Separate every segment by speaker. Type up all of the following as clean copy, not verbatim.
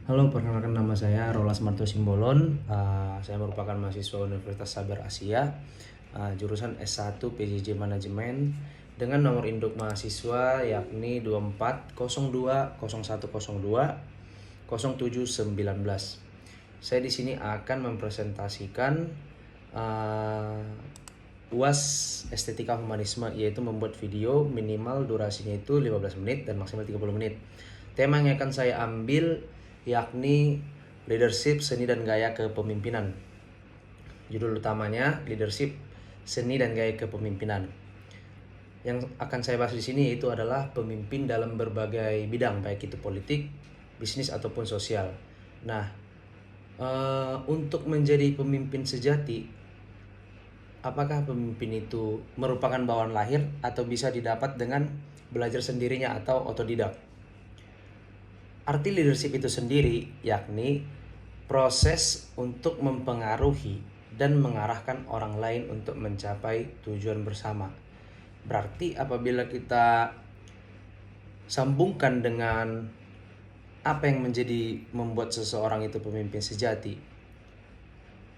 Speaker 1: Halo, perkenalkan nama saya Rolas Marto Simbolon. Saya merupakan mahasiswa Universitas Sabar Asia, jurusan S1 PJJ Manajemen dengan nomor induk mahasiswa yakni 240201020719. Saya di sini akan mempresentasikan UAS Estetika Humanisme, yaitu membuat video minimal durasinya itu 15 menit dan maksimal 30 menit. Tema yang akan saya ambil yakni leadership, seni dan gaya kepemimpinan. Judul utamanya leadership, seni dan gaya kepemimpinan. Yang akan saya bahas di sini itu adalah pemimpin dalam berbagai bidang, baik itu politik, bisnis ataupun sosial. Nah, untuk menjadi pemimpin sejati, apakah pemimpin itu merupakan bawaan lahir atau bisa didapat dengan belajar sendirinya atau otodidak? Arti leadership itu sendiri yakni proses untuk mempengaruhi dan mengarahkan orang lain untuk mencapai tujuan bersama. Berarti apabila kita sambungkan dengan apa yang menjadi membuat seseorang itu pemimpin sejati,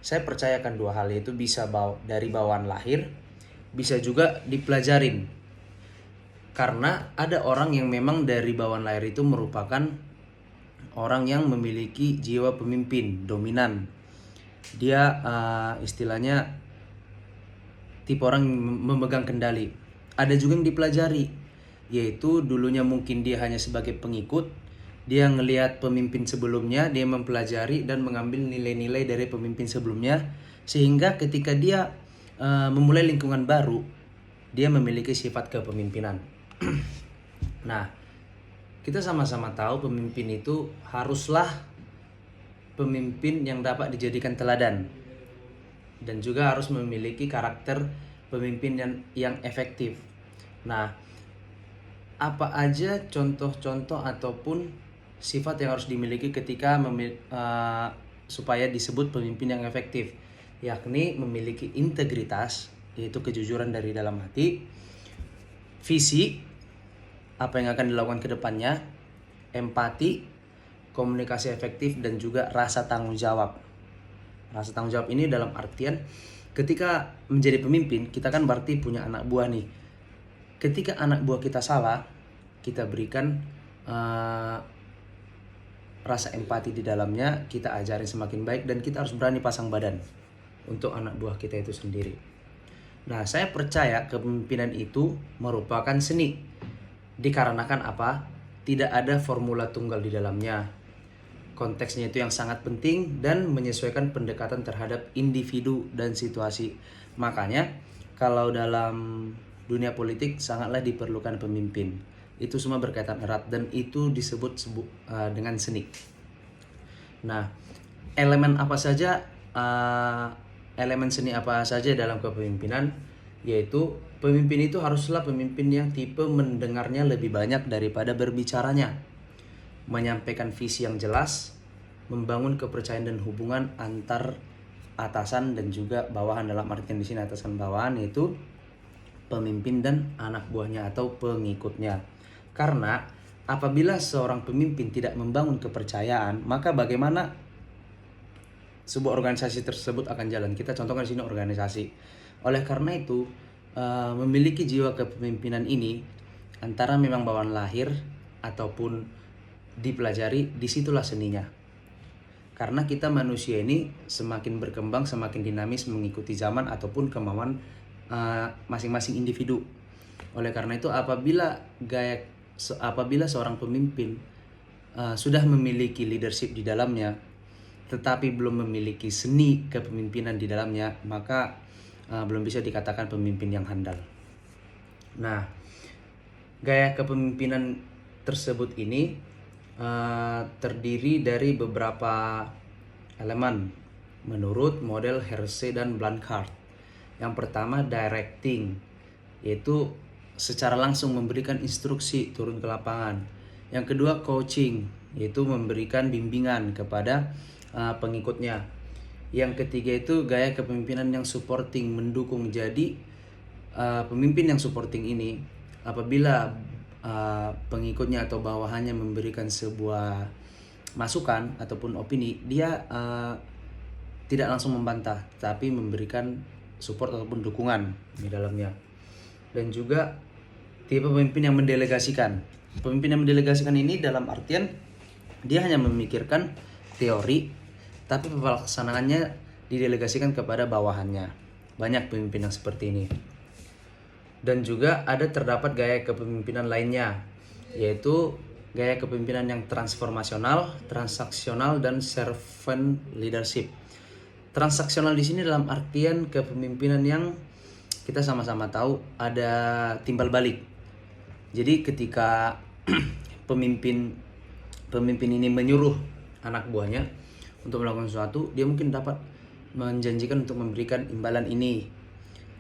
Speaker 1: saya percayakan dua hal, yaitu bisa dari bawaan lahir, bisa juga dipelajarin. Karena ada orang yang memang dari bawaan lahir itu merupakan orang yang memiliki jiwa pemimpin dominan. Dia istilahnya tipe orang yang memegang kendali. Ada juga yang dipelajari, yaitu dulunya mungkin dia hanya sebagai pengikut. Dia ngelihat pemimpin sebelumnya, dia mempelajari dan mengambil nilai-nilai dari pemimpin sebelumnya, sehingga ketika dia memulai lingkungan baru, dia memiliki sifat kepemimpinan. Nah, kita sama-sama tahu pemimpin itu haruslah pemimpin yang dapat dijadikan teladan dan juga harus memiliki karakter pemimpin yang efektif. Nah, apa aja contoh-contoh ataupun sifat yang harus dimiliki ketika supaya disebut pemimpin yang efektif, yakni memiliki integritas, yaitu kejujuran dari dalam hati, visi apa yang akan dilakukan ke depannya, empati, komunikasi efektif, dan juga rasa tanggung jawab. Rasa tanggung jawab ini dalam artian ketika menjadi pemimpin, kita kan berarti punya anak buah nih. Ketika anak buah kita salah, kita berikan rasa empati di dalamnya, kita ajarin semakin baik, dan kita harus berani pasang badan untuk anak buah kita itu sendiri. Nah, saya percaya kepemimpinan itu merupakan seni. Dikarenakan apa? Tidak ada formula tunggal di dalamnya. Konteksnya itu yang sangat penting dan menyesuaikan pendekatan terhadap individu dan situasi. Makanya kalau dalam dunia politik sangatlah diperlukan pemimpin. Itu semua berkaitan erat dan itu disebut dengan seni. Nah, elemen seni apa saja dalam kepemimpinan? Yaitu pemimpin itu haruslah pemimpin yang tipe mendengarnya lebih banyak daripada berbicaranya, menyampaikan visi yang jelas, membangun kepercayaan dan hubungan antar atasan dan juga bawahan. Dalam artian di sini atasan bawahan yaitu pemimpin dan anak buahnya atau pengikutnya. Karena apabila seorang pemimpin tidak membangun kepercayaan, maka bagaimana sebuah organisasi tersebut akan jalan? Kita contohkan di sini organisasi. Oleh karena itu, memiliki jiwa kepemimpinan ini antara memang bawaan lahir ataupun dipelajari, disitulah seninya. Karena kita manusia ini semakin berkembang, semakin dinamis mengikuti zaman ataupun kemauan masing-masing individu. Oleh karena itu, apabila seorang pemimpin sudah memiliki leadership di dalamnya, tetapi belum memiliki seni kepemimpinan di dalamnya, maka belum bisa dikatakan pemimpin yang handal. Nah, gaya kepemimpinan tersebut ini terdiri dari beberapa elemen menurut model Hersey dan Blanchard. Yang pertama, directing, yaitu secara langsung memberikan instruksi turun ke lapangan. Yang kedua, coaching, yaitu memberikan bimbingan kepada pengikutnya. Yang ketiga itu gaya kepemimpinan yang supporting, mendukung. Jadi pemimpin yang supporting ini apabila pengikutnya atau bawahannya memberikan sebuah masukan ataupun opini, dia tidak langsung membantah, tapi memberikan support ataupun dukungan di dalamnya. Dan juga tipe pemimpin yang mendelegasikan. Pemimpin yang mendelegasikan ini dalam artian dia hanya memikirkan teori, tapi pelaksanaannya didelegasikan kepada bawahannya. Banyak pemimpin yang seperti ini. Dan juga terdapat gaya kepemimpinan lainnya, yaitu gaya kepemimpinan yang transformasional, transaksional, dan servant leadership. Transaksional di sini dalam artian kepemimpinan yang kita sama-sama tahu ada timbal balik. Jadi ketika pemimpin ini menyuruh anak buahnya untuk melakukan sesuatu, dia mungkin dapat menjanjikan untuk memberikan imbalan ini.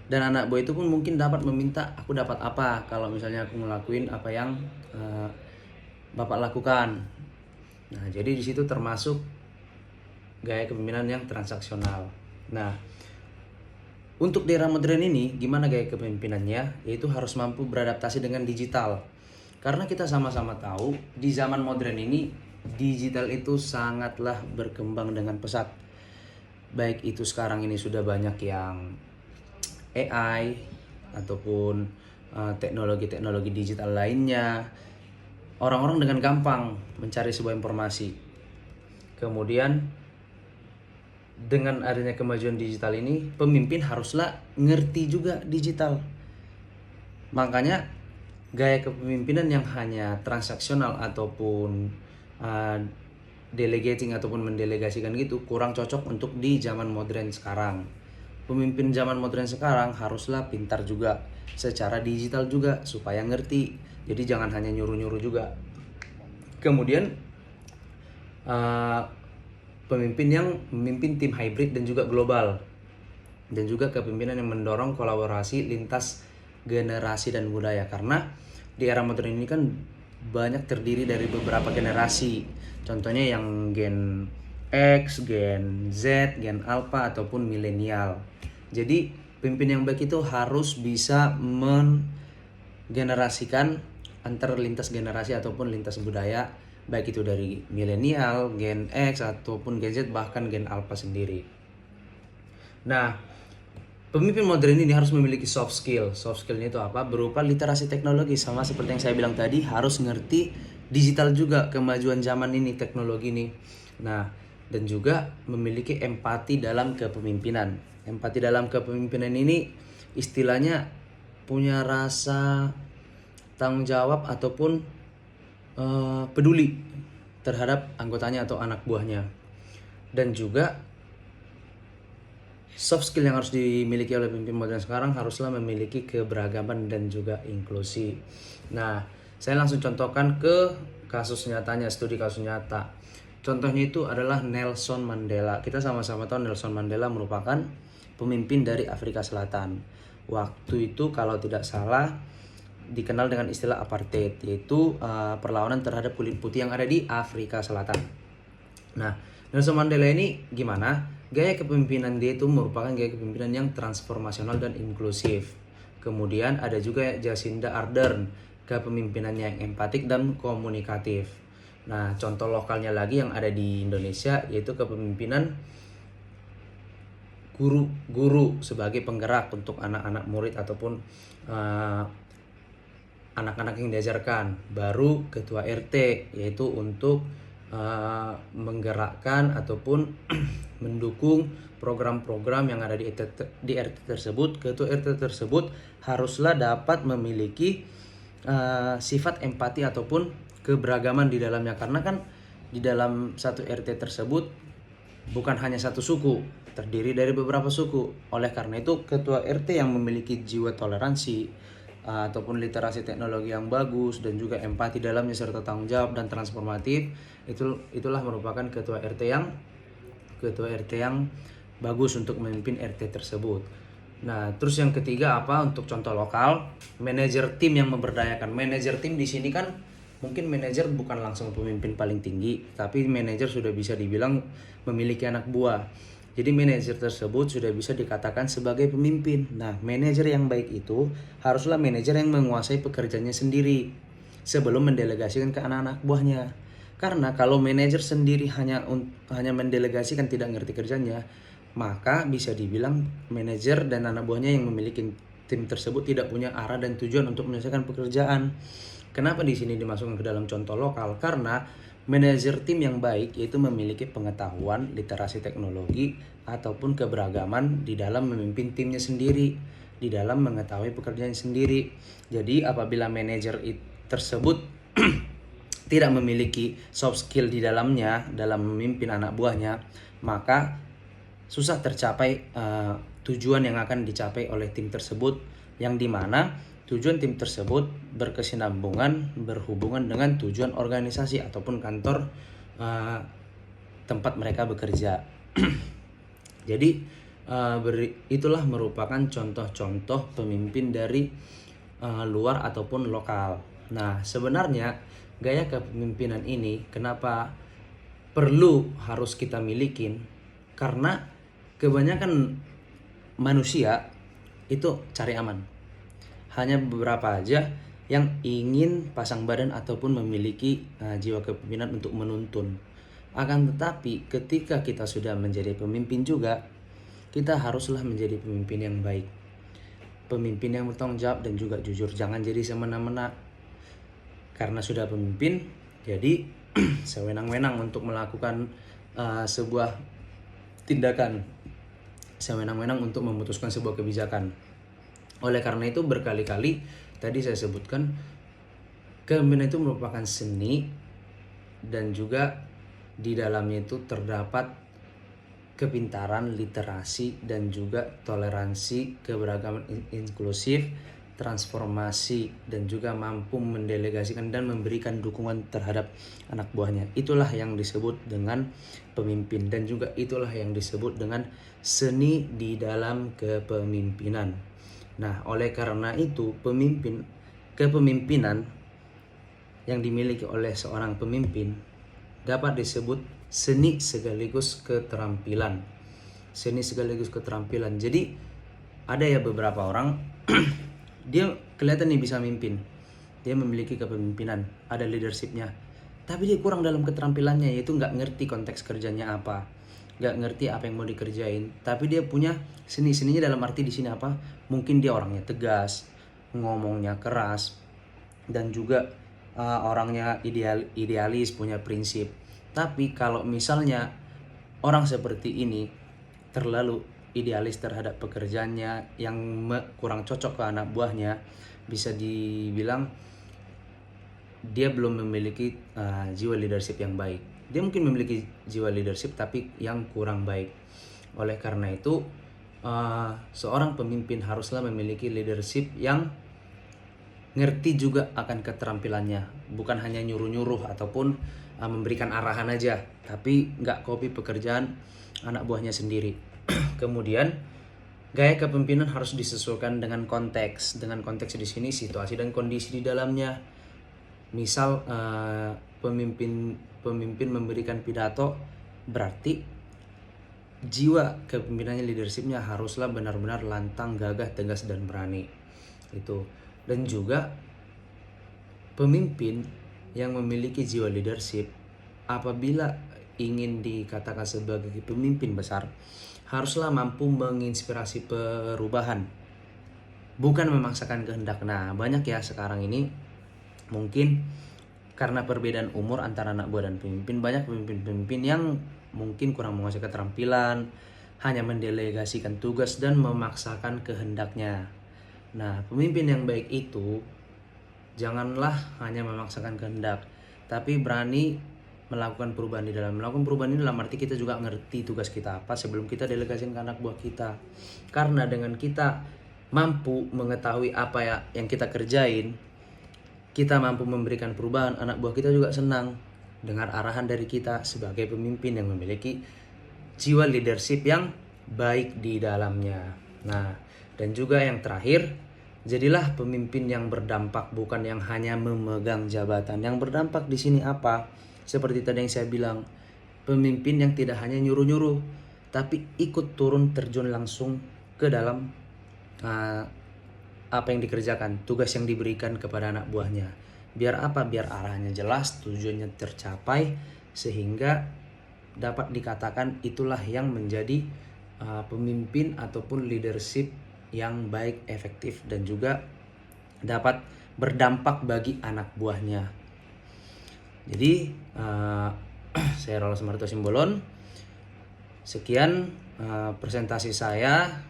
Speaker 1: Dan anak buah itu pun mungkin dapat meminta, aku dapat apa kalau misalnya aku ngelakuin apa yang Bapak lakukan. Nah, jadi di situ termasuk gaya kepemimpinan yang transaksional. Nah, untuk di era modern ini, gimana gaya kepemimpinannya? Yaitu harus mampu beradaptasi dengan digital. Karena kita sama-sama tahu, di zaman modern ini, digital itu sangatlah berkembang dengan pesat. Baik itu sekarang ini sudah banyak yang AI, ataupun teknologi-teknologi digital lainnya. Orang-orang dengan gampang mencari sebuah informasi. Kemudian, dengan adanya kemajuan digital ini, pemimpin haruslah ngerti juga digital. Makanya gaya kepemimpinan yang hanya transaksional ataupun delegating ataupun mendelegasikan gitu kurang cocok untuk di zaman modern sekarang. Pemimpin zaman modern sekarang haruslah pintar juga secara digital juga supaya ngerti. Jadi jangan hanya nyuruh-nyuruh juga. Kemudian pemimpin yang memimpin tim hybrid dan juga global, dan juga kepemimpinan yang mendorong kolaborasi lintas generasi dan budaya. Karena di era modern ini kan banyak terdiri dari beberapa generasi. Contohnya yang Gen X, Gen Z, Gen Alpha ataupun milenial. Jadi pemimpin yang baik itu harus bisa menggenerasikan antar lintas generasi ataupun lintas budaya, baik itu dari milenial, Gen X ataupun Gen Z, bahkan Gen Alpha sendiri. Nah, pemimpin modern ini harus memiliki soft skill. Soft skill itu apa? Berupa literasi teknologi, sama seperti yang saya bilang tadi, harus ngerti digital juga, kemajuan zaman ini, teknologi ini. Nah, dan juga memiliki empati dalam kepemimpinan. Empati dalam kepemimpinan ini istilahnya punya rasa tanggung jawab ataupun peduli terhadap anggotanya atau anak buahnya. Dan juga soft skill yang harus dimiliki oleh pemimpin modern sekarang haruslah memiliki keberagaman dan juga inklusi. Nah, saya langsung contohkan ke kasus nyatanya, studi kasus nyata. Contohnya itu adalah Nelson Mandela. Kita sama-sama tahu Nelson Mandela merupakan pemimpin dari Afrika Selatan. Waktu itu kalau tidak salah dikenal dengan istilah apartheid, yaitu perlawanan terhadap kulit putih yang ada di Afrika Selatan. Nah, Nelson Mandela ini gimana? Gaya kepemimpinan dia itu merupakan gaya kepemimpinan yang transformasional dan inklusif. Kemudian ada juga Jacinda Ardern, kepemimpinannya yang empatik dan komunikatif. Nah, contoh lokalnya lagi yang ada di Indonesia yaitu kepemimpinan guru sebagai penggerak untuk anak-anak murid ataupun anak-anak yang diajarkan. Baru ketua RT, yaitu untuk menggerakkan ataupun mendukung program-program yang ada di RT tersebut. Ketua RT tersebut haruslah dapat memiliki sifat empati ataupun keberagaman di dalamnya, karena kan di dalam satu RT tersebut bukan hanya satu suku, terdiri dari beberapa suku. Oleh karena itu ketua RT yang memiliki jiwa toleransi ataupun literasi teknologi yang bagus dan juga empati dalamnya serta tanggung jawab dan transformatif, itulah merupakan ketua RT yang bagus untuk memimpin RT tersebut. Nah, terus yang ketiga apa? Untuk contoh lokal, manajer tim yang memberdayakan. Manajer tim di sini kan mungkin manajer bukan langsung pemimpin paling tinggi, tapi manajer sudah bisa dibilang memiliki anak buah. Jadi manajer tersebut sudah bisa dikatakan sebagai pemimpin. Nah, manajer yang baik itu haruslah manajer yang menguasai pekerjaannya sendiri sebelum mendelegasikan ke anak-anak buahnya. Karena kalau manajer sendiri hanya mendelegasikan, tidak ngerti kerjanya, maka bisa dibilang manajer dan anak buahnya yang memiliki tim tersebut tidak punya arah dan tujuan untuk menyelesaikan pekerjaan. Kenapa di sini dimasukkan ke dalam contoh lokal? Karena manajer tim yang baik yaitu memiliki pengetahuan, literasi teknologi, ataupun keberagaman di dalam memimpin timnya sendiri, di dalam mengetahui pekerjaan sendiri. Jadi apabila manajer tersebut tidak memiliki soft skill di dalamnya dalam memimpin anak buahnya, maka susah tercapai tujuan yang akan dicapai oleh tim tersebut, yang dimana tujuan tim tersebut berkesinambungan, berhubungan dengan tujuan organisasi ataupun kantor tempat mereka bekerja. Jadi itulah merupakan contoh-contoh pemimpin dari luar ataupun lokal. Nah, sebenarnya gaya kepemimpinan ini kenapa perlu harus kita milikin? Karena kebanyakan manusia itu cari aman. Hanya beberapa aja yang ingin pasang badan ataupun memiliki jiwa kepemimpinan untuk menuntun. Akan tetapi ketika kita sudah menjadi pemimpin juga, kita haruslah menjadi pemimpin yang baik, pemimpin yang bertanggung jawab dan juga jujur. Jangan jadi semena-mena. Karena sudah pemimpin, jadi sewenang-wenang untuk melakukan sebuah tindakan, sewenang-wenang untuk memutuskan sebuah kebijakan. Oleh karena itu berkali-kali tadi saya sebutkan, kepemimpinan itu merupakan seni, dan juga di dalamnya itu terdapat kepintaran, literasi, dan juga toleransi, keberagaman inklusif, transformasi, dan juga mampu mendelegasikan dan memberikan dukungan terhadap anak buahnya. Itulah yang disebut dengan pemimpin, dan juga itulah yang disebut dengan seni di dalam kepemimpinan. Nah, oleh karena itu kepemimpinan yang dimiliki oleh seorang pemimpin dapat disebut seni sekaligus keterampilan. Seni sekaligus keterampilan. Jadi ada ya beberapa orang dia kelihatan nih bisa mimpin, dia memiliki kepemimpinan, ada leadershipnya, tapi dia kurang dalam keterampilannya, yaitu nggak ngerti konteks kerjanya apa, nggak ngerti apa yang mau dikerjain. Tapi dia punya seninya dalam arti di sini apa? Mungkin dia orangnya tegas, ngomongnya keras, dan juga orangnya idealis, punya prinsip. Tapi kalau misalnya orang seperti ini terlalu idealis terhadap pekerjaannya yang kurang cocok ke anak buahnya, bisa dibilang dia belum memiliki jiwa leadership yang baik. Dia mungkin memiliki jiwa leadership tapi yang kurang baik. Oleh karena itu seorang pemimpin haruslah memiliki leadership yang ngerti juga akan keterampilannya, bukan hanya nyuruh-nyuruh ataupun memberikan arahan aja, tapi nggak copy pekerjaan anak buahnya sendiri. Kemudian gaya kepemimpinan harus disesuaikan dengan konteks. Dengan konteks di sini situasi dan kondisi di dalamnya. Misal pemimpin memberikan pidato, berarti jiwa kepemimpinannya, leadershipnya haruslah benar-benar lantang, gagah, tegas, dan berani. Itu. Dan juga pemimpin yang memiliki jiwa leadership, apabila ingin dikatakan sebagai pemimpin besar, haruslah mampu menginspirasi perubahan, bukan memaksakan kehendak. Nah, banyak ya sekarang ini mungkin karena perbedaan umur antara anak buah dan pemimpin, banyak pemimpin-pemimpin yang mungkin kurang menguasai keterampilan, hanya mendelegasikan tugas dan memaksakan kehendaknya. Nah, pemimpin yang baik itu janganlah hanya memaksakan kehendak, tapi berani melakukan perubahan. Melakukan perubahan ini dalam arti kita juga ngerti tugas kita apa sebelum kita delegasikan ke anak buah kita. Karena dengan kita mampu mengetahui apa yang kita kerjain, kita mampu memberikan perubahan, anak buah kita juga senang dengar arahan dari kita sebagai pemimpin yang memiliki jiwa leadership yang baik di dalamnya. Nah, dan juga yang terakhir, jadilah pemimpin yang berdampak, bukan yang hanya memegang jabatan. Yang berdampak di sini apa? Seperti tadi yang saya bilang, pemimpin yang tidak hanya nyuruh-nyuruh, tapi ikut turun terjun langsung ke dalam apa yang dikerjakan, tugas yang diberikan kepada anak buahnya. Biar apa? Biar arahnya jelas, tujuannya tercapai, sehingga dapat dikatakan itulah yang menjadi pemimpin ataupun leadership yang baik, efektif, dan juga dapat berdampak bagi anak buahnya. Jadi saya Rolos Marto Simbolon. Sekian presentasi saya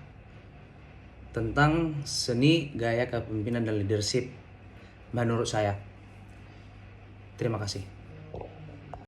Speaker 1: tentang seni gaya kepemimpinan dan leadership menurut saya. Terima kasih.